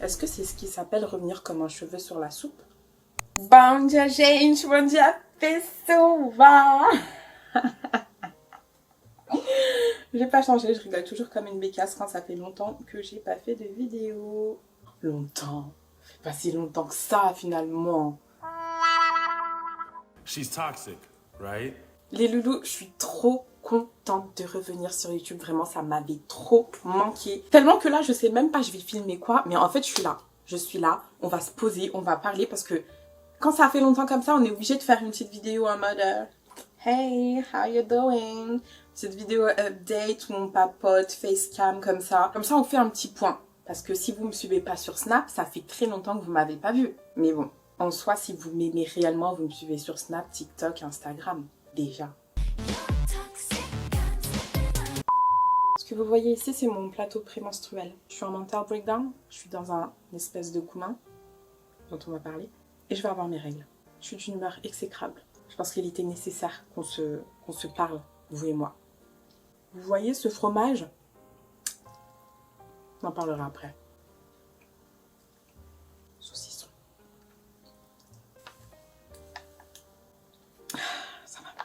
Est-ce que c'est ce qui s'appelle revenir comme un cheveu sur la soupe? Bom dia, gente! Bom dia, pessoal! J'ai pas changé, je rigole toujours comme une bécasse quand ça fait longtemps que j'ai pas fait de vidéo. Longtemps? Ça fait pas si longtemps que ça, finalement. She's toxic, right? Les loulous, je suis trop contente de revenir sur YouTube. Vraiment, ça m'avait trop manqué. Tellement que là, je sais même pas je vais filmer quoi. Mais en fait, je suis là. Je suis là. On va se poser, on va parler parce que quand ça fait longtemps comme ça, on est obligé de faire une petite vidéo en mode Hey, how you doing? Cette vidéo update où on papote, facecam comme ça. Comme ça, on fait un petit point. Parce que si vous me suivez pas sur Snap, ça fait très longtemps que vous m'avez pas vu. Mais bon, en soi, si vous m'aimez réellement, vous me suivez sur Snap, TikTok, Instagram. Déjà. Ce que vous voyez ici, c'est mon plateau prémenstruel. Je suis en mental breakdown, je suis dans une espèce de coumain dont on va parler, et je vais avoir mes règles. Je suis d'une humeur exécrable. Je pense qu'il était nécessaire qu'on se parle, vous et moi. Vous voyez ce fromage? On en parlera après. Saucisson. Ça va bien.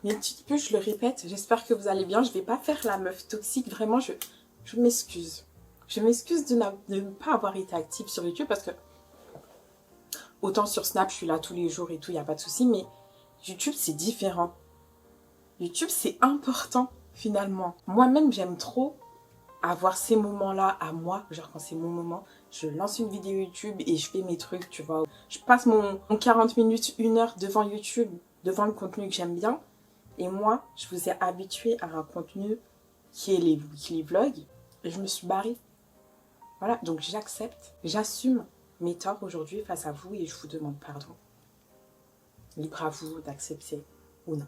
Mais un petit peu, je le répète, j'espère que vous allez bien. Je vais pas faire la meuf toxique, vraiment, je m'excuse. Je m'excuse de ne pas avoir été active sur YouTube parce que autant sur Snap, je suis là tous les jours et tout, il n'y a pas de souci, mais YouTube, c'est différent. YouTube, c'est important, finalement. Moi-même, j'aime trop avoir ces moments-là à moi. Genre, quand c'est mon moment, je lance une vidéo YouTube et je fais mes trucs, tu vois. Je passe mon 40 minutes, 1 heure devant YouTube, devant le contenu que j'aime bien. Et moi, je vous ai habitué à un contenu qui est les weekly vlogs. Et je me suis barrée. Voilà, donc j'accepte, j'assume mes torts aujourd'hui face à vous et je vous demande pardon. Libre à vous d'accepter ou non.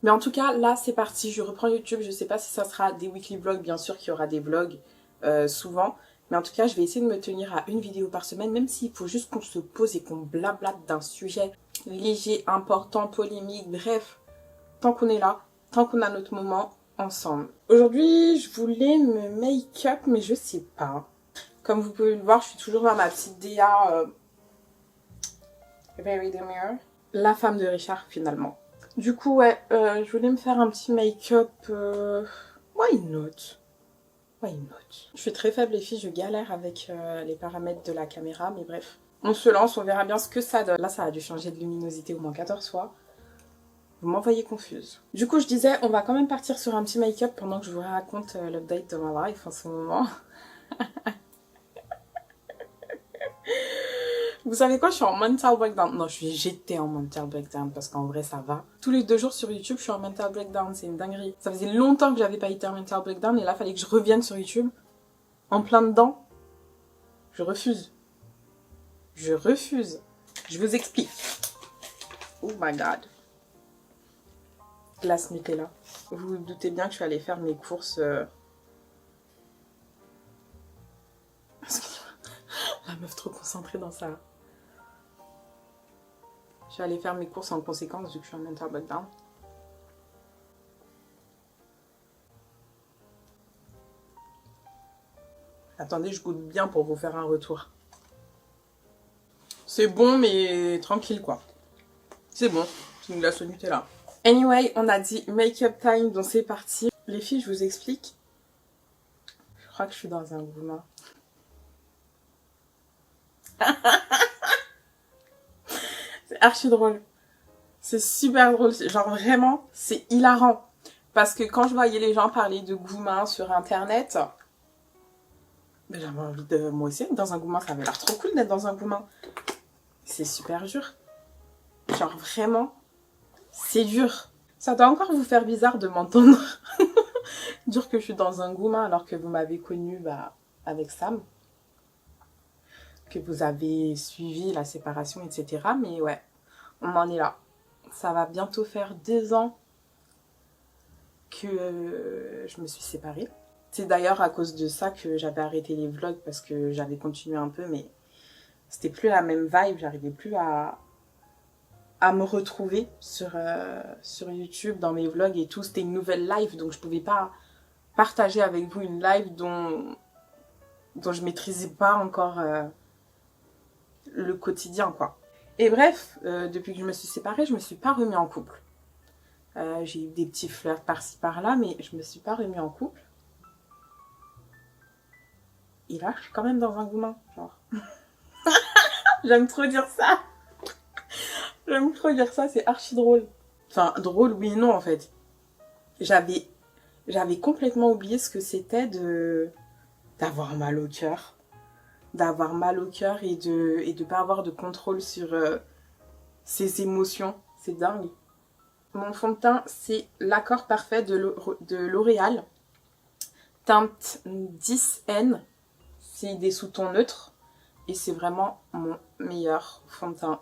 Mais en tout cas, là, c'est parti. Je reprends YouTube. Je ne sais pas si ça sera des weekly vlogs. Bien sûr qu'il y aura des vlogs souvent. Mais en tout cas, je vais essayer de me tenir à une vidéo par semaine. Même s'il faut juste qu'on se pose et qu'on blablate d'un sujet léger, important, polémique. Bref, tant qu'on est là, tant qu'on a notre moment ensemble. Aujourd'hui, je voulais me make-up, mais je sais pas. Comme vous pouvez le voir, je suis toujours dans ma petite DA Very Demure. La femme de Richard, finalement. Du coup, ouais, je voulais me faire un petit make-up. Why not? Why not? Je suis très faible, les filles, je galère avec les paramètres de la caméra, mais bref. On se lance, on verra bien ce que ça donne. Là, ça a dû changer de luminosité au moins 14 fois. Vous m'envoyez confuse. Du coup, je disais, on va quand même partir sur un petit make-up pendant que je vous raconte l'update de ma life en ce moment. Vous savez quoi, je suis en mental breakdown. Non, je suis jetée en mental breakdown parce qu'en vrai, ça va. Tous les 2 jours sur YouTube, je suis en mental breakdown. C'est une dinguerie. Ça faisait longtemps que j'avais pas été en mental breakdown et là, il fallait que je revienne sur YouTube. En plein dedans. Je refuse. Je refuse. Je vous explique. Oh my god. Glace Nutella. Vous vous doutez bien que je suis allée faire mes courses... La meuf trop concentrée dans ça. Je suis allée faire mes courses en conséquence vu que je suis en mental breakdown. Attendez, je goûte bien pour vous faire un retour. C'est bon, mais tranquille quoi. C'est bon, c'est une glace au Nutella. Anyway, on a dit make-up time, donc c'est parti. Les filles, je vous explique. Je crois que je suis dans un gourmand. C'est archi drôle. C'est super drôle. Genre vraiment, c'est hilarant. Parce que quand je voyais les gens parler de gourmand sur internet, ben j'avais envie de moi aussi être dans un gourmand. Ça avait l'air trop cool d'être dans un gourmand. C'est super dur. Genre vraiment, c'est dur. Ça doit encore vous faire bizarre de m'entendre dire que je suis dans un gourmand alors que vous m'avez connue avec Sam. Que vous avez suivi la séparation, etc. Mais ouais, on en est là. Ça va bientôt faire 2 ans que je me suis séparée. C'est d'ailleurs à cause de ça que j'avais arrêté les vlogs parce que j'avais continué un peu, mais c'était plus la même vibe. J'arrivais plus à me retrouver sur YouTube, dans mes vlogs et tout. C'était une nouvelle live, donc je pouvais pas partager avec vous une live dont dont je maîtrisais pas encore le quotidien, quoi. Et bref, depuis que je me suis séparée, je me suis pas remis en couple. J'ai eu des petits flirts par-ci par-là, mais je me suis pas remis en couple. Et là, je suis quand même dans un gourmand, genre. J'aime trop dire ça. J'aime trop dire ça, c'est archi drôle. Enfin, drôle, oui et non, en fait. J'avais complètement oublié ce que c'était d'avoir mal au cœur. D'avoir mal au cœur et de pas avoir de contrôle sur ses émotions. C'est dingue. Mon fond de teint, c'est l'accord parfait de L'Oréal. Teinte 10N. C'est des sous-tons neutres. Et c'est vraiment mon meilleur fond de teint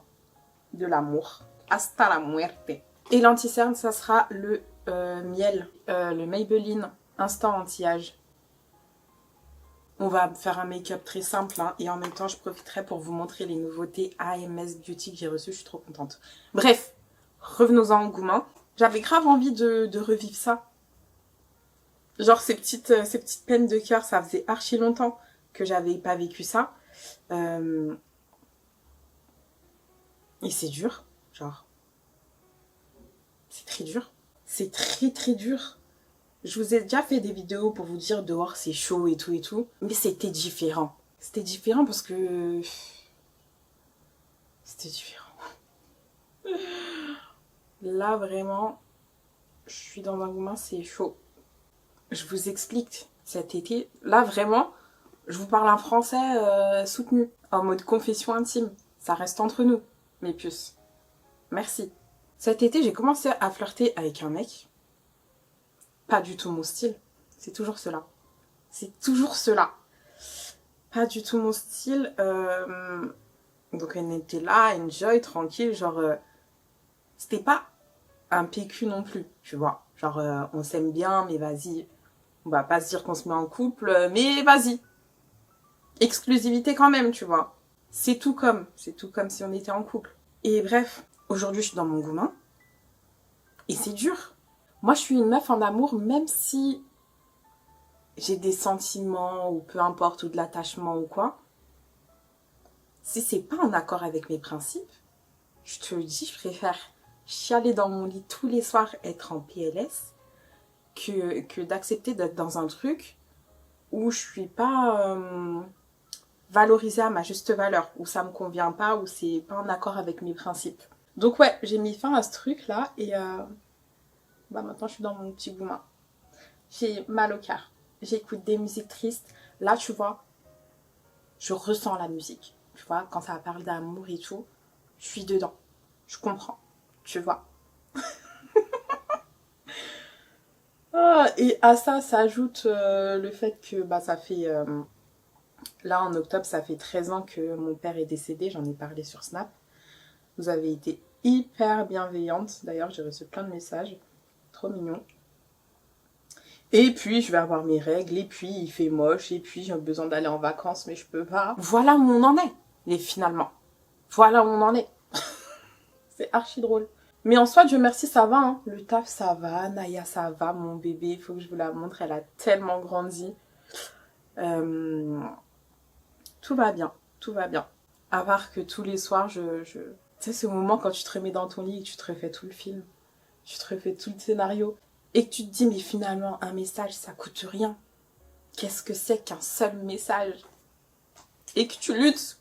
de l'amour. Hasta la muerte. Et l'anti-cerne, ça sera le miel. Le Maybelline Instant Anti-Âge. On va faire un make-up très simple. Hein, et en même temps, je profiterai pour vous montrer les nouveautés AMS Beauty que j'ai reçues. Je suis trop contente. Bref, revenons-en au gourmand. J'avais grave envie de revivre ça. Genre ces petites peines de cœur, ça faisait archi longtemps que j'avais pas vécu ça. Et c'est dur, genre. C'est très dur. C'est très très dur. Je vous ai déjà fait des vidéos pour vous dire dehors c'est chaud et tout et tout. Mais c'était différent. C'était différent parce que... C'était différent. Là vraiment, je suis dans un gourmand, c'est chaud. Je vous explique cet été. Là vraiment, je vous parle un français soutenu. En mode confession intime. Ça reste entre nous, mes puces. Merci. Cet été, j'ai commencé à flirter avec un mec. Pas du tout mon style. C'est toujours cela. C'est toujours cela. Pas du tout mon style. Donc elle était là, enjoy, tranquille. Genre, c'était pas un PQ non plus, tu vois. Genre, on s'aime bien, mais vas-y. On va pas se dire qu'on se met en couple, mais vas-y. Exclusivité quand même, tu vois. C'est tout comme si on était en couple. Et bref, aujourd'hui, je suis dans mon gourmand. Et c'est dur. Moi, je suis une meuf en amour, même si j'ai des sentiments, ou peu importe, ou de l'attachement ou quoi. Si c'est pas en accord avec mes principes, je te le dis, je préfère chialer dans mon lit tous les soirs, être en PLS, que d'accepter d'être dans un truc où je suis pas valorisée à ma juste valeur, où ça me convient pas, où c'est pas en accord avec mes principes. Donc ouais, j'ai mis fin à ce truc-là et maintenant je suis dans mon petit gourmand. J'ai mal au cœur. J'écoute des musiques tristes. Là, tu vois, je ressens la musique. Tu vois, quand ça parle d'amour et tout, je suis dedans. Je comprends. Tu vois. Et à ça s'ajoute le fait que ça fait... là, en octobre, ça fait 13 ans que mon père est décédé. J'en ai parlé sur Snap. Vous avez été hyper bienveillante. D'ailleurs, j'ai reçu plein de messages. Trop mignon. Et puis, je vais avoir mes règles. Et puis, il fait moche. Et puis, j'ai besoin d'aller en vacances, mais je peux pas. Voilà où on en est. Et finalement, voilà où on en est. C'est archi drôle. Mais en soi, Dieu merci, ça va. Hein. Le taf, ça va. Naya, ça va. Mon bébé, il faut que je vous la montre. Elle a tellement grandi. Tout va bien. Tout va bien. À part que tous les soirs, Tu sais, ce moment quand tu te remets dans ton lit et que tu te refais tout le film. Tu te refais tout le scénario. Et que tu te dis, mais finalement, un message, ça coûte rien. Qu'est-ce que c'est qu'un seul message? Et que tu luttes.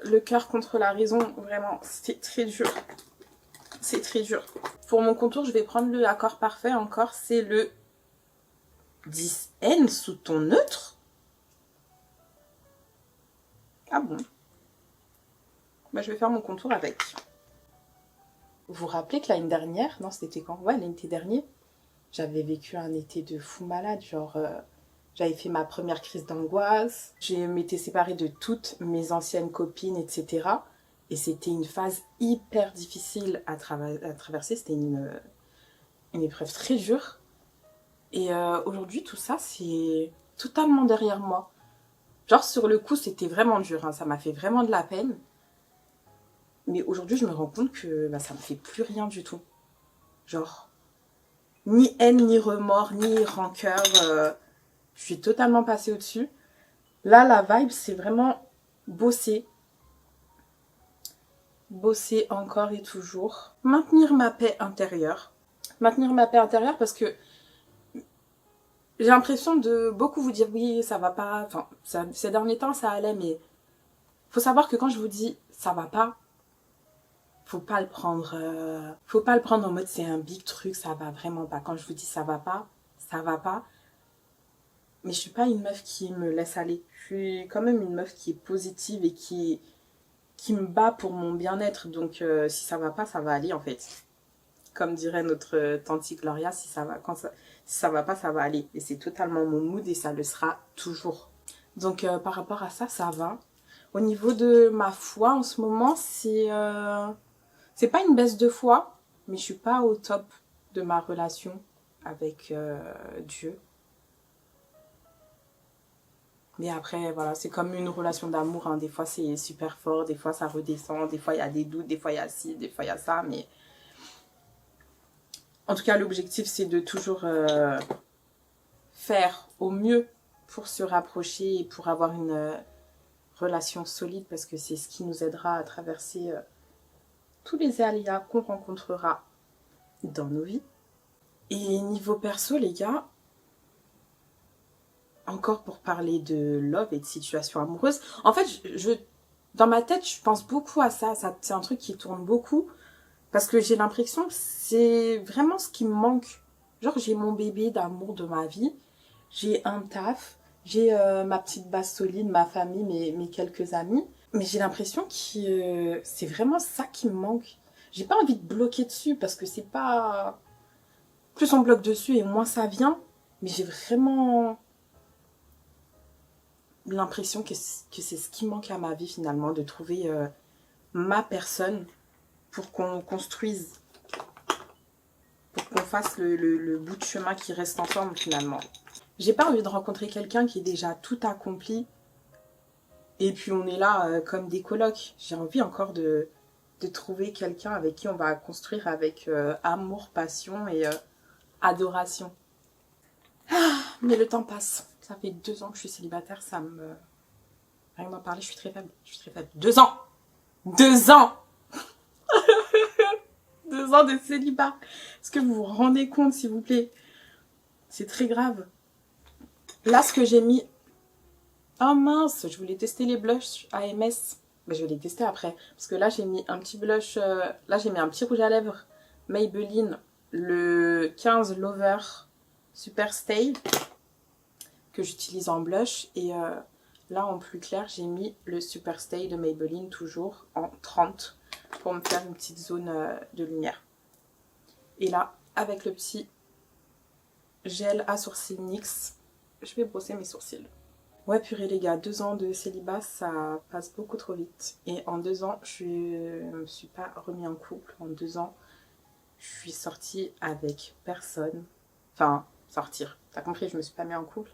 Le cœur contre la raison, vraiment, c'est très dur. C'est très dur. Pour mon contour, je vais prendre le accord parfait encore. C'est le 10N sous ton neutre. Ah bon? Je vais faire mon contour avec. Vous vous rappelez que l'année dernière, non c'était quand? Ouais, l'été dernier, j'avais vécu un été de fou malade. Genre, j'avais fait ma première crise d'angoisse. Je m'étais séparée de toutes mes anciennes copines, etc. Et c'était une phase hyper difficile à traverser. C'était une épreuve très dure. Et aujourd'hui, tout ça, c'est totalement derrière moi. Genre, sur le coup, c'était vraiment dur. Hein. Ça m'a fait vraiment de la peine. Mais aujourd'hui, je me rends compte que ça me fait plus rien du tout. Genre, ni haine, ni remords, ni rancœur. Je suis totalement passée au-dessus. Là, la vibe, c'est vraiment bosser. Bosser encore et toujours. Maintenir ma paix intérieure. Maintenir ma paix intérieure parce que j'ai l'impression de beaucoup vous dire oui, ça va pas. Enfin, ces derniers temps, ça allait, mais faut savoir que quand je vous dis ça va pas, faut pas le prendre en mode c'est un big truc, ça va vraiment pas. Quand je vous dis ça va pas, ça va pas. Mais je suis pas une meuf qui me laisse aller. Je suis quand même une meuf qui est positive et qui me bat pour mon bien-être. Donc si ça va pas, ça va aller en fait. Comme dirait notre tante Gloria, si ça va pas, ça va aller. Et c'est totalement mon mood et ça le sera toujours. Donc par rapport à ça, ça va. Au niveau de ma foi en ce moment, c'est pas une baisse de foi, mais je suis pas au top de ma relation avec Dieu. Mais après, voilà, c'est comme une relation d'amour, hein. Des fois, c'est super fort, des fois, ça redescend, des fois, il y a des doutes, des fois, il y a ci, des fois, il y a ça. Mais en tout cas, l'objectif, c'est de toujours faire au mieux pour se rapprocher et pour avoir une relation solide parce que c'est ce qui nous aidera à traverser tous les aléas qu'on rencontrera dans nos vies. Et niveau perso, les gars, encore pour parler de love et de situation amoureuse, en fait, dans ma tête, je pense beaucoup à ça. C'est un truc qui tourne beaucoup parce que j'ai l'impression que c'est vraiment ce qui me manque. Genre, j'ai mon bébé d'amour de ma vie, j'ai un taf, j'ai ma petite base solide, ma famille, mes quelques amis. Mais j'ai l'impression que c'est vraiment ça qui me manque. J'ai pas envie de bloquer dessus parce que c'est pas... Plus on bloque dessus et moins ça vient. Mais j'ai vraiment l'impression que c'est ce qui manque à ma vie finalement, de trouver ma personne pour qu'on construise, pour qu'on fasse le bout de chemin qui reste ensemble finalement. J'ai pas envie de rencontrer quelqu'un qui est déjà tout accompli et puis on est là comme des colocs. J'ai envie encore de trouver quelqu'un avec qui on va construire avec amour, passion et adoration. Ah, mais le temps passe. Ça fait 2 ans que je suis célibataire, ça me... Rien que d'en parler, je suis très faible. 2 ans 2 ans 2 ans de célibat. Est-ce que vous vous rendez compte, s'il vous plaît? C'est très grave. Là, ce que j'ai mis... Oh mince, je voulais tester les blushs AMS. Mais je vais les tester après. Parce que là, j'ai mis un petit blush... Là, j'ai mis un petit rouge à lèvres Maybelline, le 15 Lover Super Stay, que j'utilise en blush. Et là, en plus clair, j'ai mis le Super Stay de Maybelline, toujours en 30, pour me faire une petite zone de lumière. Et là, avec le petit gel à sourcils NYX, je vais brosser mes sourcils. Ouais, purée les gars, 2 ans de célibat, ça passe beaucoup trop vite. Et en 2 ans, je me suis pas remis en couple. En 2 ans, je suis sortie avec personne. Enfin, sortir. T'as compris, je me suis pas mis en couple.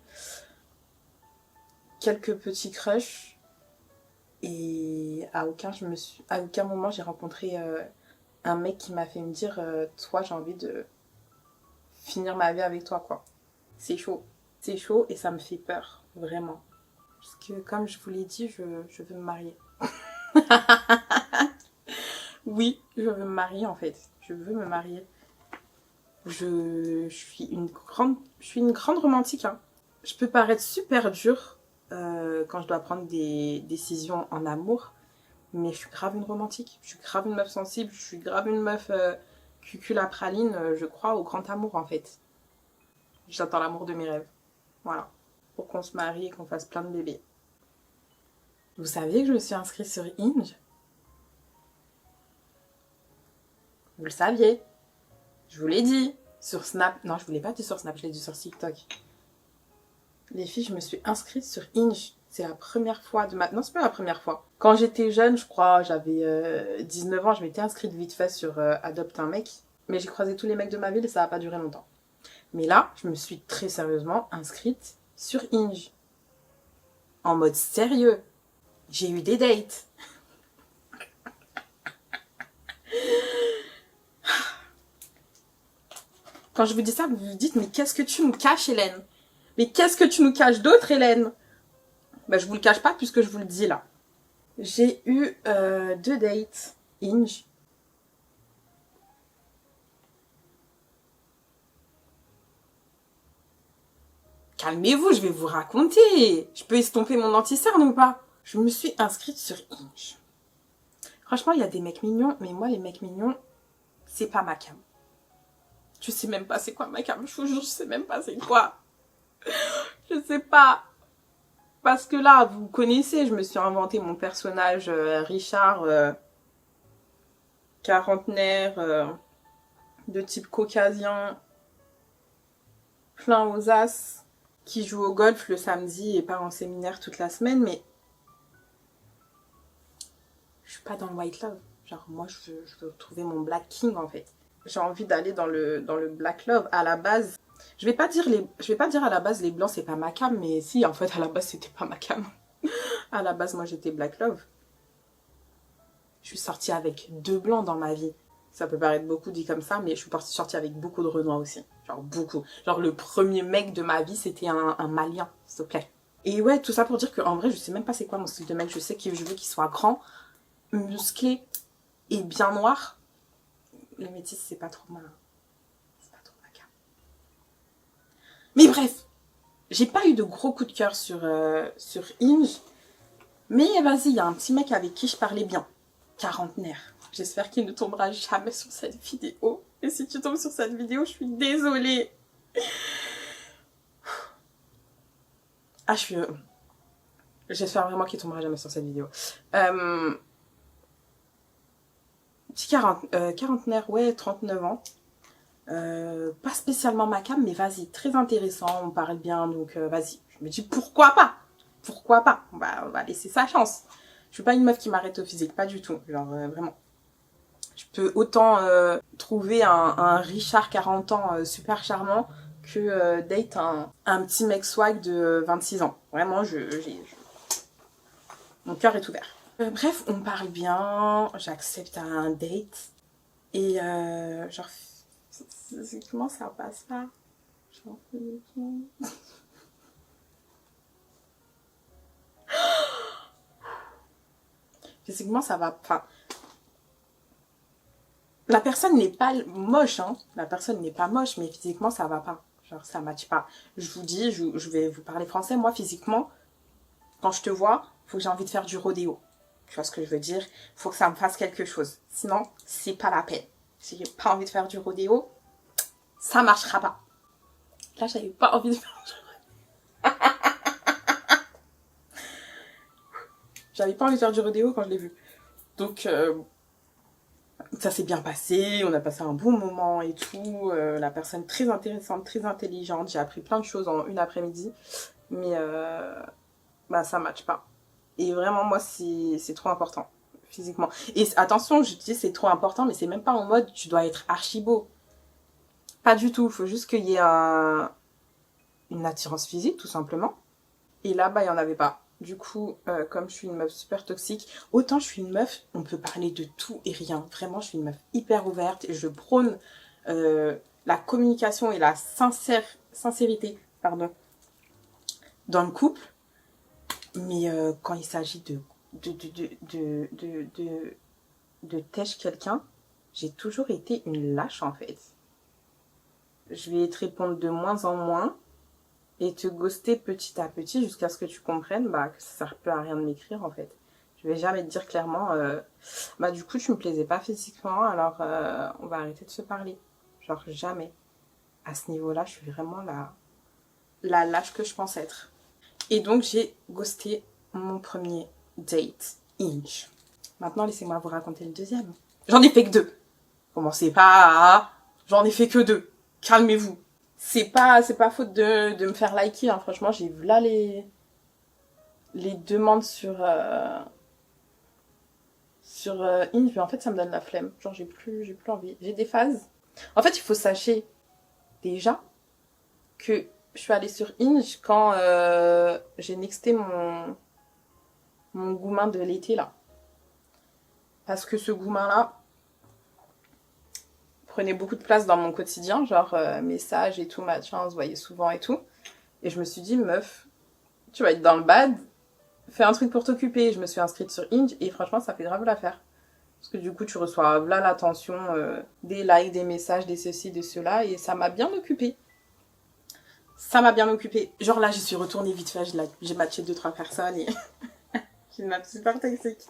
Quelques petits crushs. Et à aucun moment, j'ai rencontré un mec qui m'a fait me dire toi, j'ai envie de finir ma vie avec toi, quoi. C'est chaud. C'est chaud et ça me fait peur, vraiment. Parce que, comme je vous l'ai dit, je veux me marier. Oui, je veux me marier, en fait. Je veux me marier. Je suis une grande romantique, hein. Je peux paraître super dure quand je dois prendre des décisions en amour. Mais je suis grave une romantique. Je suis grave une meuf sensible. Je suis grave une meuf cucul à praline. Je crois au grand amour, en fait. J'attends l'amour de mes rêves. Voilà. Pour qu'on se marie et qu'on fasse plein de bébés. Vous saviez que je me suis inscrite sur Hinge? Vous le saviez? Je vous l'ai dit. Sur Snap. Non, je vous l'ai pas dit sur Snap, je l'ai dit sur TikTok. Les filles, je me suis inscrite sur Hinge. C'est la première fois de ma... Non, c'est pas la première fois. Quand j'étais jeune, je crois, j'avais 19 ans, je m'étais inscrite vite fait sur Adopte un mec. Mais j'ai croisé tous les mecs de ma ville et ça n'a pas duré longtemps. Mais là, je me suis très sérieusement inscrite sur Hinge. En mode sérieux. J'ai eu des dates. Quand je vous dis ça, vous vous dites, mais qu'est-ce que tu nous caches, Hélène? Mais qu'est-ce que tu nous caches d'autre, Hélène? Bah, je vous le cache pas puisque je vous le dis là. J'ai eu 2 dates Hinge. Calmez-vous, je vais vous raconter. Je peux estomper mon anti-cerne ou pas? Je me suis inscrite sur Hinge. Franchement, il y a des mecs mignons, mais moi, les mecs mignons, c'est pas ma cam. Je sais même pas c'est quoi ma cam. Je vous jure, je sais même pas c'est quoi. Je sais pas. Parce que là, vous connaissez, je me suis inventé mon personnage Richard, quarantenaire, de type caucasien, plein aux as, qui joue au golf le samedi et part en séminaire toute la semaine, mais je suis pas dans le white love. Genre, moi, je veux trouver mon black king, en fait. J'ai envie d'aller dans le black love. À la base, je vais pas dire à la base les blancs, c'est pas ma cam, mais si, en fait, à la base, c'était pas ma cam. À la base, moi, j'étais black love. Je suis sortie avec 2 blancs dans ma vie. Ça peut paraître beaucoup dit comme ça, mais je suis sortie avec beaucoup de renois aussi. Genre, beaucoup. Genre, le premier mec de ma vie, c'était un Malien, s'il te plaît. Et ouais, tout ça pour dire qu'en vrai, je sais même pas c'est quoi mon style de mec. Je sais que je veux qu'il soit grand, musclé et bien noir. Les métis, c'est pas trop ma cam. Mais bref, j'ai pas eu de gros coup de cœur sur Hinge. Mais vas-y, il y a un petit mec avec qui je parlais bien. Quarantenaire. J'espère qu'il ne tombera jamais sur cette vidéo. Et si tu tombes sur cette vidéo, je suis désolée. Ah, j'espère vraiment qu'il tombera jamais sur cette vidéo. Petit quarantenaire, ouais, 39 ans. Pas spécialement ma cam, mais vas-y, très intéressant, on parle bien, donc vas-y. Je me dis, pourquoi pas? Pourquoi pas? On va laisser sa chance. Je suis pas une meuf qui m'arrête au physique, pas du tout. Genre, vraiment. Je peux autant trouver un Richard 40 ans super charmant que date un petit mec swag de 26 ans. Vraiment, mon cœur est ouvert. Bref, on parle bien, j'accepte un date. Et genre, comment ça passe là? Genre, physiquement, ça va. Enfin, la personne n'est pas moche, hein. La personne n'est pas moche, mais physiquement, ça va pas. Genre, ça matche pas. Je vous dis, je vais vous parler français. Moi, physiquement, quand je te vois, faut que j'ai envie de faire du rodéo. Tu vois ce que je veux dire? Faut que ça me fasse quelque chose. Sinon, c'est pas la peine. Si j'ai pas envie de faire du rodéo, ça marchera pas. Là, j'avais pas envie de faire du rodéo. J'avais pas envie de faire du rodéo quand je l'ai vu. Donc, ça s'est bien passé. On a passé un bon moment et tout. La personne très intéressante, très intelligente. J'ai appris plein de choses en une après-midi. Mais bah, ça matche pas. Et vraiment, moi, c'est trop important, physiquement. Et attention, je dis c'est trop important, mais c'est même pas en mode tu dois être archi beau. Pas du tout. Il faut juste qu'il y ait une attirance physique, tout simplement. Et là-bas, il n'y en avait pas. Du coup, comme je suis une meuf super toxique, autant je suis une meuf, on peut parler de tout et rien. Vraiment, je suis une meuf hyper ouverte et je prône la communication et la sincérité, pardon, dans le couple. Mais quand il s'agit de têche quelqu'un, j'ai toujours été une lâche en fait. Je vais te répondre de moins en moins et te ghoster petit à petit jusqu'à ce que tu comprennes bah, que ça sert plus à rien de m'écrire en fait. Je vais jamais te dire clairement, bah du coup tu me plaisais pas physiquement alors on va arrêter de se parler. Genre jamais. À ce niveau-là, je suis vraiment la lâche que je pense être. Et donc, j'ai ghosté mon premier date Hinge. Maintenant, laissez-moi vous raconter le deuxième. J'en ai fait que 2. Commencez pas à... J'en ai fait que 2. Calmez-vous. C'est pas faute de me faire liker. Hein. Franchement, j'ai vu là les demandes sur Hinge. Mais en fait, ça me donne la flemme. Genre, j'ai plus envie. J'ai des phases. En fait, il faut sachez déjà que je suis allée sur Hinge quand j'ai nexté mon goumin de l'été là. Parce que ce goumin là prenait beaucoup de place dans mon quotidien, genre messages et tout, machin, on se voyait souvent et tout. Et je me suis dit, meuf, tu vas être dans le bad, fais un truc pour t'occuper. Je me suis inscrite sur Hinge et franchement, ça fait grave l'affaire. Parce que du coup, tu reçois là l'attention, des likes, des messages, des ceci, des cela. Et ça m'a bien occupée. Ça m'a bien occupée. Genre là, j'y suis retournée vite fait. J'ai matché 2-3 personnes et j'ai une map super toxique.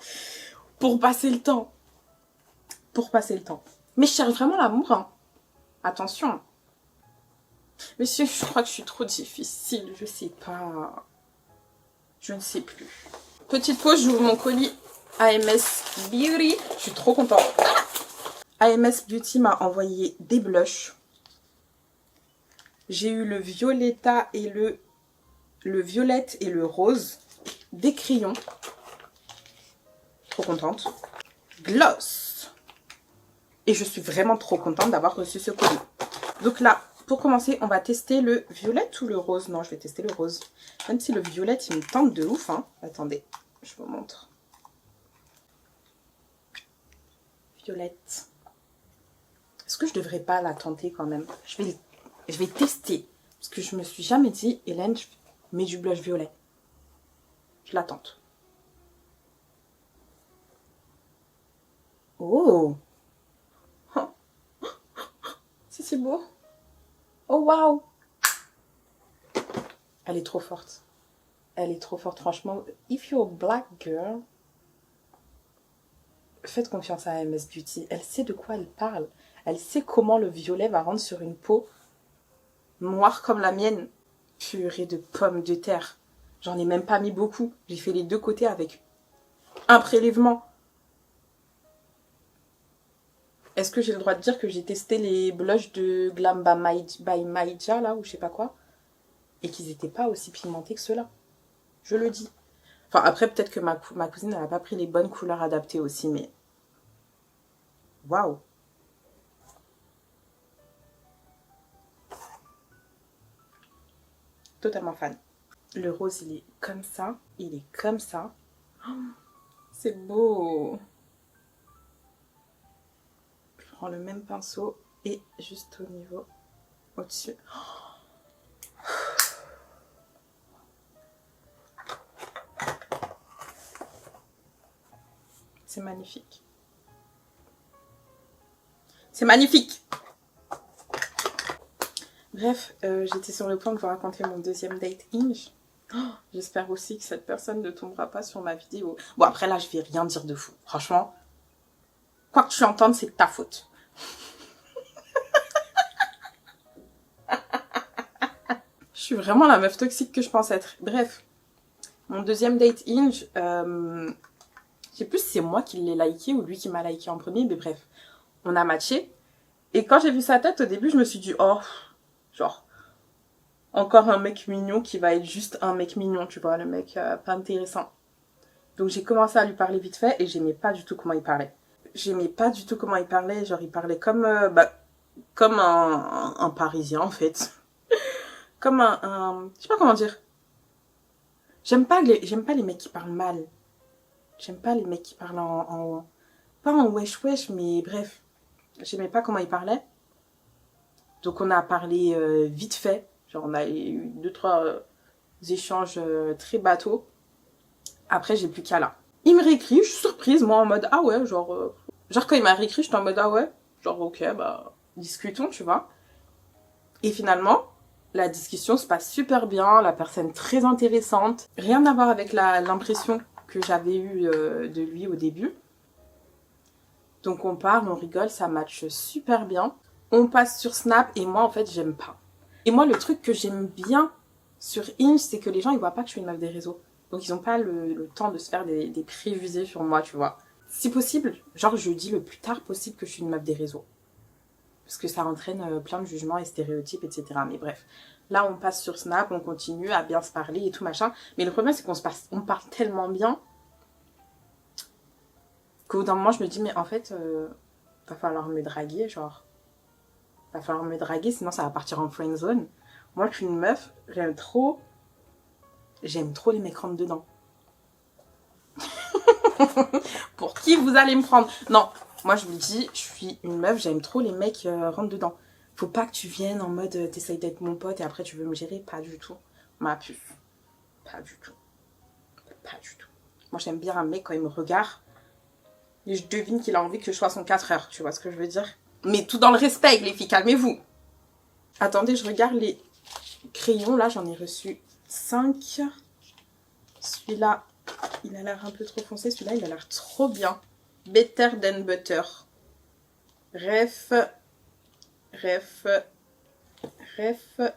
Pour passer le temps. Pour passer le temps. Mais je cherche vraiment l'amour, hein. Attention. Mais je crois que je suis trop difficile. Je sais pas. Je ne sais plus. Petite pause, j'ouvre mon colis AMS Beauty. Je suis trop contente. AMS Beauty m'a envoyé des blushs. J'ai eu le violetta et le violette et le rose. Des crayons. Trop contente. Gloss. Et je suis vraiment trop contente d'avoir reçu ce colis. Donc là, pour commencer, on va tester le violette ou le rose. Non, je vais tester le rose. Même si le violette, il me tente de ouf. Hein. Attendez, je vous montre. Violette. Est-ce que je devrais pas la tenter quand même? Je vais tester. Parce que je me suis jamais dit, Hélène, je mets du blush violet. Je la tente. Oh! C'est beau. Oh, waouh! Elle est trop forte. Elle est trop forte, franchement. If you're a black girl, faites confiance à MS Beauty. Elle sait de quoi elle parle. Elle sait comment le violet va rendre sur une peau noire comme la mienne. Purée de pommes de terre. J'en ai même pas mis beaucoup. J'ai fait les deux côtés avec un prélèvement. Est-ce que j'ai le droit de dire que j'ai testé les blushs de Glam by Maija, là, ou je sais pas quoi, et qu'ils n'étaient pas aussi pigmentés que ceux-là? Je le dis. Enfin, après, peut-être que ma cousine n'a pas pris les bonnes couleurs adaptées aussi, mais... Waouh! Totalement fan. Le rose, il est comme ça. Il est comme ça. Oh, c'est beau! Je prends le même pinceau et juste au niveau, au-dessus. C'est magnifique. C'est magnifique! Bref, j'étais sur le point de vous raconter mon deuxième date Hinge. Oh, j'espère aussi que cette personne ne tombera pas sur ma vidéo. Bon, après là, je vais rien dire de fou. Franchement, quoi que tu entendes, c'est de ta faute. Je suis vraiment la meuf toxique que je pense être. Bref, mon deuxième date Hinge, je sais plus si c'est moi qui l'ai liké ou lui qui m'a liké en premier, mais bref, on a matché. Et quand j'ai vu sa tête, au début, je me suis dit, oh, genre, encore un mec mignon qui va être juste un mec mignon, tu vois, le mec pas intéressant. Donc j'ai commencé à lui parler vite fait et j'aimais pas du tout comment il parlait. J'aimais pas du tout comment il parlait, genre il parlait comme, comme un Parisien en fait. Comme je sais pas comment dire. J'aime pas les mecs qui parlent mal. J'aime pas les mecs qui parlent pas en wesh wesh, mais bref. J'aimais pas comment il parlait. Donc on a parlé vite fait. Genre on a eu 2-3 échanges très bateaux. Après j'ai plus qu'à là. Il me réécrit, je suis surprise, moi en mode ah ouais, genre quand il m'a réécrit, j'étais en mode ah ouais, genre ok, bah discutons, tu vois. Et finalement, la discussion se passe super bien, la personne très intéressante. Rien à voir avec l'impression que j'avais eue de lui au début. Donc on parle, on rigole, ça matche super bien. On passe sur Snap et moi en fait j'aime pas. Et moi le truc que j'aime bien sur Hinge, c'est que les gens ils voient pas que je suis une meuf des réseaux. Donc ils ont pas le temps de se faire des préjugés sur moi, tu vois. Si possible, genre je dis le plus tard possible que je suis une meuf des réseaux. Parce que ça entraîne plein de jugements et stéréotypes, etc. Mais bref, là on passe sur Snap, on continue à bien se parler et tout machin. Mais le problème c'est qu'on parle tellement bien qu'au bout d'un moment je me dis mais en fait, va falloir me draguer, genre. Va falloir me draguer sinon ça va partir en friendzone. Moi je suis une meuf, j'aime trop les mecs rentre dedans. Pour qui vous allez me prendre? Non, moi je vous dis, je suis une meuf, j'aime trop les mecs rentre dedans. Faut pas que tu viennes en mode t'essayes d'être mon pote et après tu veux me gérer, pas du tout. Ma puce. Pas du tout. Pas du tout. Moi, j'aime bien un mec, quand il me regarde, et je devine qu'il a envie que je sois son 4 heures. Tu vois ce que je veux dire? Mais tout dans le respect, les filles, calmez-vous. Attendez, je regarde les crayons. Là, j'en ai reçu 5. Celui-là, il a l'air un peu trop foncé. Celui-là, il a l'air trop bien. Better than butter. Ref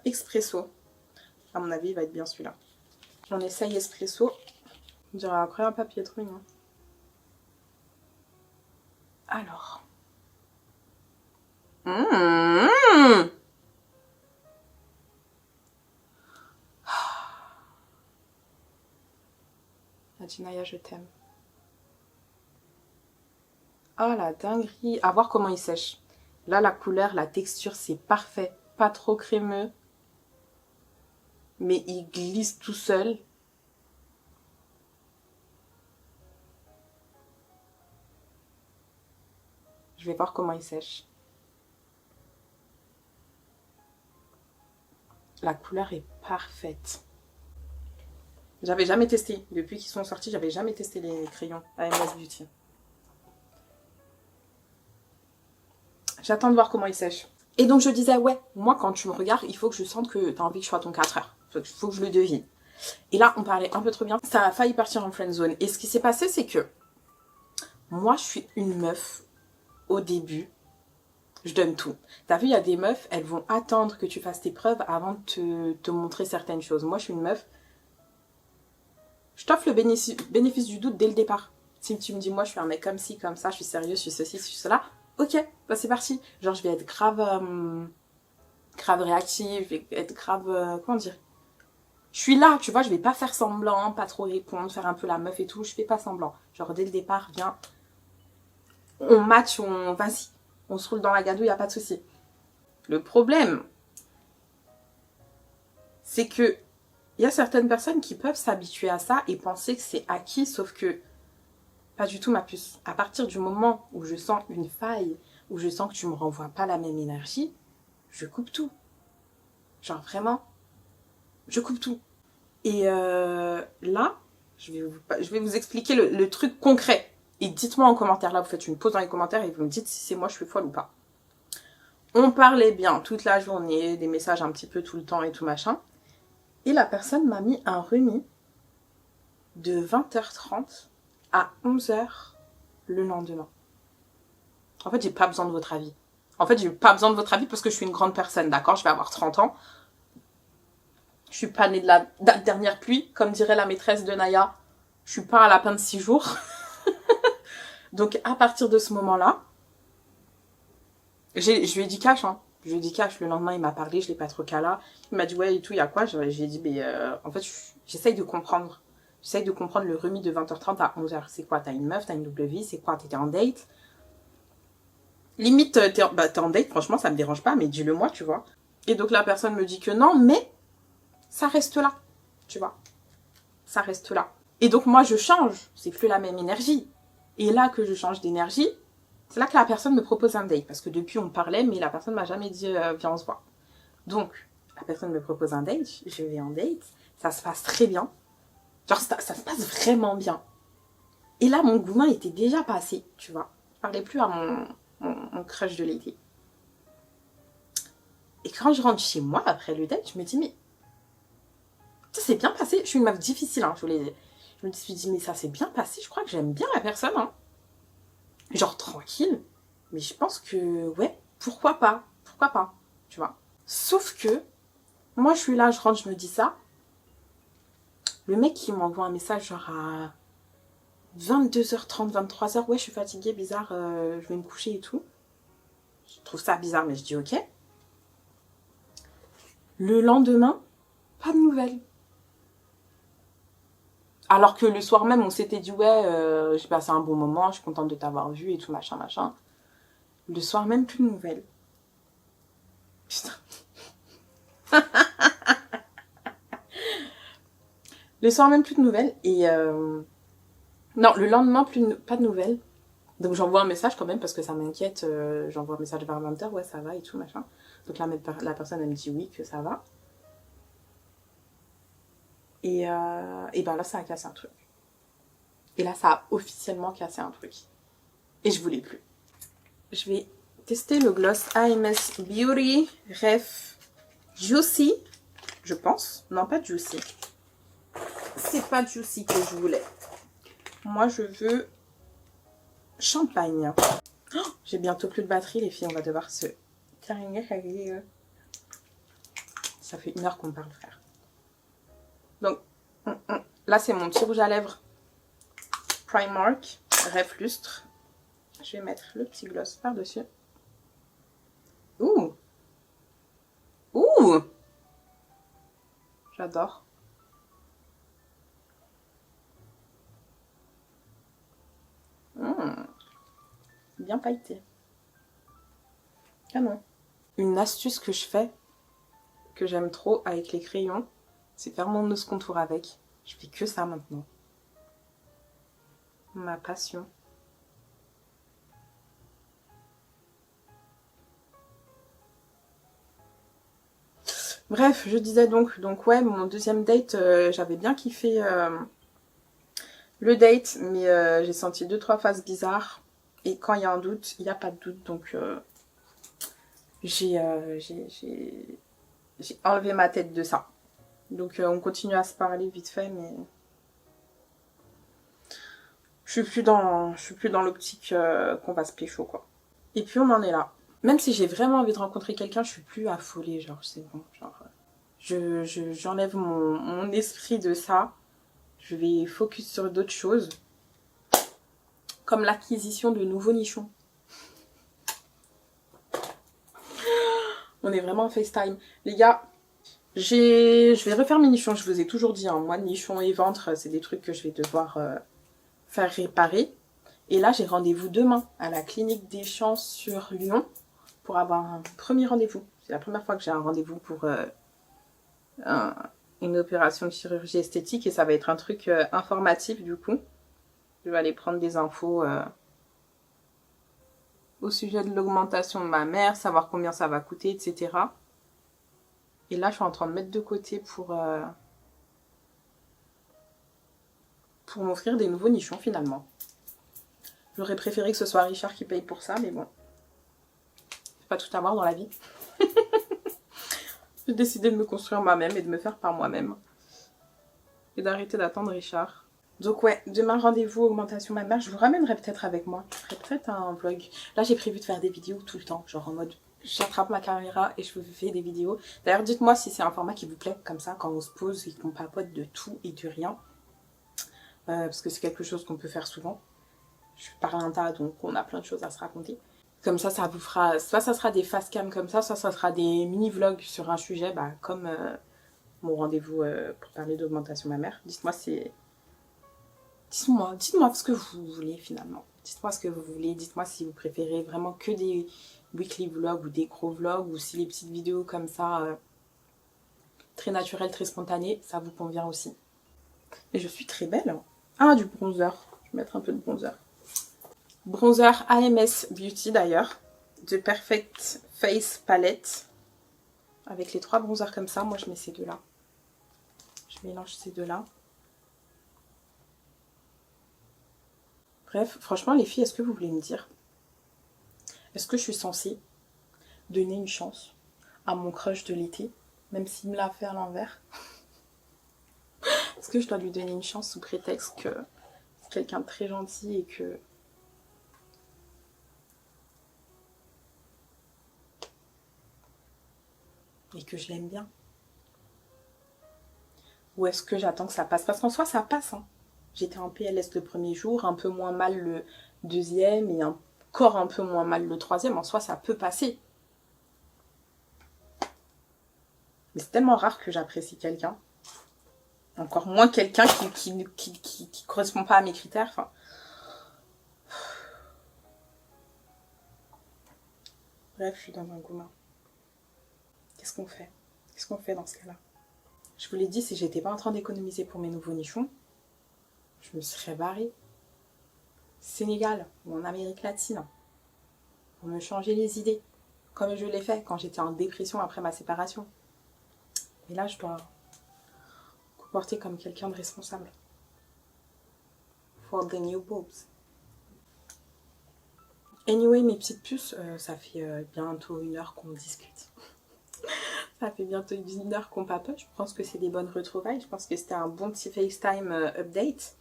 Expresso. À mon avis, il va être bien celui-là. On essaye Espresso. On dirait après un papier trop mignon. Alors. Adinaya, je t'aime. Oh la dinguerie. À voir comment il sèche. Là, la couleur, la texture, c'est parfait. Pas trop crémeux. Mais il glisse tout seul. Je vais voir comment il sèche. La couleur est parfaite. J'avais jamais testé. Depuis qu'ils sont sortis, j'avais jamais testé les crayons AMS Beauty. J'attends de voir comment ils sèchent. Et donc je disais, ouais, moi quand tu me regardes, il faut que je sente que tu as envie que je sois ton 4 heures. Il faut que je le devine. Et là, on parlait un peu trop bien. Ça a failli partir en friend zone. Et ce qui s'est passé, c'est que moi, je suis une meuf, au début, je donne tout. T'as vu, il y a des meufs, elles vont attendre que tu fasses tes preuves avant de te montrer certaines choses. Moi, je suis une meuf, je t'offre le bénéfice du doute dès le départ. Si tu me dis, moi, je suis un mec comme ci, comme ça, je suis sérieux, je suis ceci, je suis cela, ok, bah c'est parti. Genre, je vais être grave réactive, je vais être grave, comment dire, je suis là, tu vois, je vais pas faire semblant, pas trop répondre, faire un peu la meuf et tout, je fais pas semblant. Genre, dès le départ, viens, on match, vas-y, on se roule dans la gadoue, y a pas de souci. Le problème, c'est que il y a certaines personnes qui peuvent s'habituer à ça et penser que c'est acquis, sauf que pas du tout, ma puce. À partir du moment où je sens une faille, où je sens que tu me renvoies pas la même énergie, je coupe tout. Genre vraiment, je coupe tout. Et là, je vais vous expliquer le truc concret. Et dites-moi en commentaire, là, vous faites une pause dans les commentaires et vous me dites si c'est moi, je suis folle ou pas. On parlait bien toute la journée, des messages un petit peu tout le temps et tout machin. Et la personne m'a mis un remis de 20h30 à 11h le lendemain. En fait, j'ai pas besoin de votre avis. En fait, j'ai pas besoin de votre avis parce que je suis une grande personne, d'accord? Je vais avoir 30 ans. Je suis pas née de la dernière pluie, comme dirait la maîtresse de Naya. Je suis pas un lapin de 6 jours. Donc, à partir de ce moment-là, je lui ai dit cash, hein. Je lui ai dit cash. Le lendemain, il m'a parlé, je l'ai pas trop cala. Il m'a dit, ouais, et tout, il y a quoi? Je lui ai dit, mais en fait, j'essaye de comprendre. J'essaye de comprendre le remis de 20h30 à 11h. C'est quoi? T'as une meuf, t'as une double vie? C'est quoi? T'étais en date? Limite, t'es en date, franchement, ça me dérange pas, mais dis-le moi, tu vois. Et donc, la personne me dit que non, mais ça reste là, tu vois. Ça reste là. Et donc, moi, je change. C'est plus la même énergie. Et là que je change d'énergie, c'est là que la personne me propose un date. Parce que depuis, on parlait, mais la personne m'a jamais dit viens, on se voit. Donc, la personne me propose un date, je vais en date, ça se passe très bien. Genre, ça se passe vraiment bien. Et là, mon goumin était déjà passé, tu vois. Je parlais plus à mon crush de l'été. Et quand je rentre chez moi, après le date, je me dis, mais ça s'est bien passé. Je suis une meuf difficile, hein, je me suis dit, mais ça s'est bien passé. Je crois que j'aime bien la personne, hein. Genre tranquille. Mais je pense que, ouais, pourquoi pas, tu vois. Sauf que, moi, je suis là, je rentre, je me dis ça. Le mec qui m'envoie un message genre à 22h30, 23h, ouais, je suis fatiguée, bizarre, je vais me coucher et tout. Je trouve ça bizarre, mais je dis ok. Le lendemain, pas de nouvelles. Alors que le soir même, on s'était dit, ouais, j'ai passé un bon moment, je suis contente de t'avoir vu et tout, machin, machin. Le soir même, plus de nouvelles. Putain. Le soir même, plus de nouvelles. Et non, le lendemain, pas de nouvelles. Donc j'envoie un message quand même parce que ça m'inquiète. J'envoie un message vers 20h, ouais, ça va et tout, machin. Donc là, la personne, elle me dit oui, que ça va. Et ben là, ça a cassé un truc. Et là, ça a officiellement cassé un truc. Et je voulais plus. Je vais tester le gloss AMS Beauty Ref Juicy. Je pense. Non, pas Juicy. C'est pas Juicy que je voulais. Moi, je veux champagne. Oh, j'ai bientôt plus de batterie, les filles. On va devoir se terminer. Ça fait 1 heure qu'on parle, frère. Donc, là, c'est mon petit rouge à lèvres Primark Ref Lustre. Je vais mettre le petit gloss par-dessus. Ouh! Ouh! J'adore. Bien pailleté. Canon. Une astuce que je fais, que j'aime trop avec les crayons, c'est faire mon nose contour avec. Je fais que ça maintenant. Ma passion. Bref, je disais donc ouais, mon deuxième date, j'avais bien kiffé le date, mais j'ai senti 2-3 phases bizarres. Et quand il y a un doute, il n'y a pas de doute, donc j'ai enlevé ma tête de ça. Donc on continue à se parler vite fait, mais je suis plus dans l'optique qu'on va se pécho, quoi. Et puis on en est là. Même si j'ai vraiment envie de rencontrer quelqu'un, je suis plus affolée, genre c'est bon, genre j'enlève mon esprit de ça. Je vais focus sur d'autres choses, comme l'acquisition de nouveaux nichons. On est vraiment en FaceTime. Les gars, je vais refaire mes nichons, je vous ai toujours dit, hein, moi, nichons et ventre, c'est des trucs que je vais devoir faire réparer. Et là, j'ai rendez-vous demain à la clinique des Champs sur Lyon pour avoir un premier rendez-vous. C'est la première fois que j'ai un rendez-vous pour une opération de chirurgie esthétique et ça va être un truc informatif du coup. Je vais aller prendre des infos au sujet de l'augmentation de ma mère, savoir combien ça va coûter, etc. Et là, je suis en train de mettre de côté pour m'offrir des nouveaux nichons finalement. J'aurais préféré que ce soit Richard qui paye pour ça, mais bon. Faut pas tout avoir dans la vie. J'ai décidé de me construire moi-même et de me faire par moi-même. Et d'arrêter d'attendre Richard. Donc ouais, demain rendez-vous augmentation mammaire. Je vous ramènerai peut-être avec moi. Je ferai peut-être un vlog. Là j'ai prévu de faire des vidéos tout le temps. Genre en mode, j'attrape ma caméra et je vous fais des vidéos. D'ailleurs dites-moi si c'est un format qui vous plaît. Comme ça quand on se pose et qu'on papote de tout et de rien. Parce que c'est quelque chose qu'on peut faire souvent. Je parle un tas donc on a plein de choses à se raconter. Comme ça, ça vous fera... Soit ça sera des face cam comme ça sera des mini-vlogs sur un sujet, bah, comme mon rendez-vous pour parler d'augmentation mammaire. Dites-moi ce que vous voulez finalement. Dites-moi ce que vous voulez. Dites-moi si vous préférez vraiment que des weekly vlogs ou des gros vlogs ou si les petites vidéos comme ça, très naturelles, très spontanées, ça vous convient aussi. Et je suis très belle. Hein. Ah, du bronzer. Je vais mettre un peu de bronzer. Bronzer AMS Beauty d'ailleurs, de Perfect Face Palette. Avec les 3 bronzers comme ça, moi je mets ces deux-là. Je mélange ces deux-là. Bref, franchement les filles, est-ce que vous voulez me dire? Est-ce que je suis censée donner une chance à mon crush de l'été, même s'il me l'a fait à l'envers? Est-ce que je dois lui donner une chance sous prétexte que c'est quelqu'un de très gentil et que... je l'aime bien? Ou est-ce que j'attends que ça passe? Parce qu'en soi, ça passe. Hein. J'étais en PLS le premier jour, un peu moins mal le deuxième et encore un peu moins mal le troisième. En soi, ça peut passer. Mais c'est tellement rare que j'apprécie quelqu'un. Encore moins quelqu'un qui correspond pas à mes critères. Enfin... Bref, je suis dans un gourmand. Qu'est-ce qu'on fait? Qu'est-ce qu'on fait dans ce cas-là? Je vous l'ai dit, si j'étais pas en train d'économiser pour mes nouveaux nichons, je me serais barrée. Sénégal ou en Amérique latine. Pour me changer les idées. Comme je l'ai fait quand j'étais en dépression après ma séparation. Et là, je dois comporter comme quelqu'un de responsable. for the new boobs. Anyway, mes petites puces, ça fait bientôt 1 heure qu'on discute. Ça fait bientôt 1 heure qu'on papote. Je pense que c'est des bonnes retrouvailles. Je pense que c'était un bon petit FaceTime update.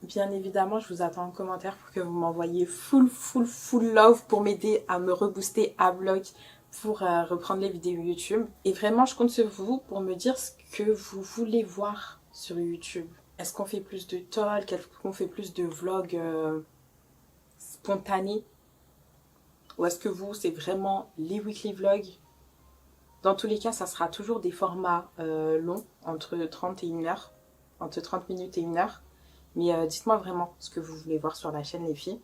Bien évidemment, je vous attends en commentaire pour que vous m'envoyiez full love pour m'aider à me rebooster à vlog pour reprendre les vidéos YouTube. Et vraiment, je compte sur vous pour me dire ce que vous voulez voir sur YouTube. Est-ce qu'on fait plus de talk? Est-ce qu'on fait plus de vlogs spontanés? Ou est-ce que vous, c'est vraiment les weekly vlogs? Dans tous les cas, ça sera toujours des formats longs, entre 30 et 1 heure. Entre 30 minutes et 1 heure. Mais dites-moi vraiment ce que vous voulez voir sur la chaîne, les filles.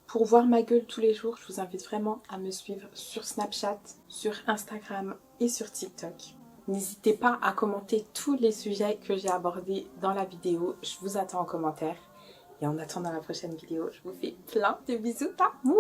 Pour voir ma gueule tous les jours, je vous invite vraiment à me suivre sur Snapchat, sur Instagram et sur TikTok. N'hésitez pas à commenter tous les sujets que j'ai abordés dans la vidéo. Je vous attends en commentaire. Et en attendant la prochaine vidéo, je vous fais plein de bisous. Tamou!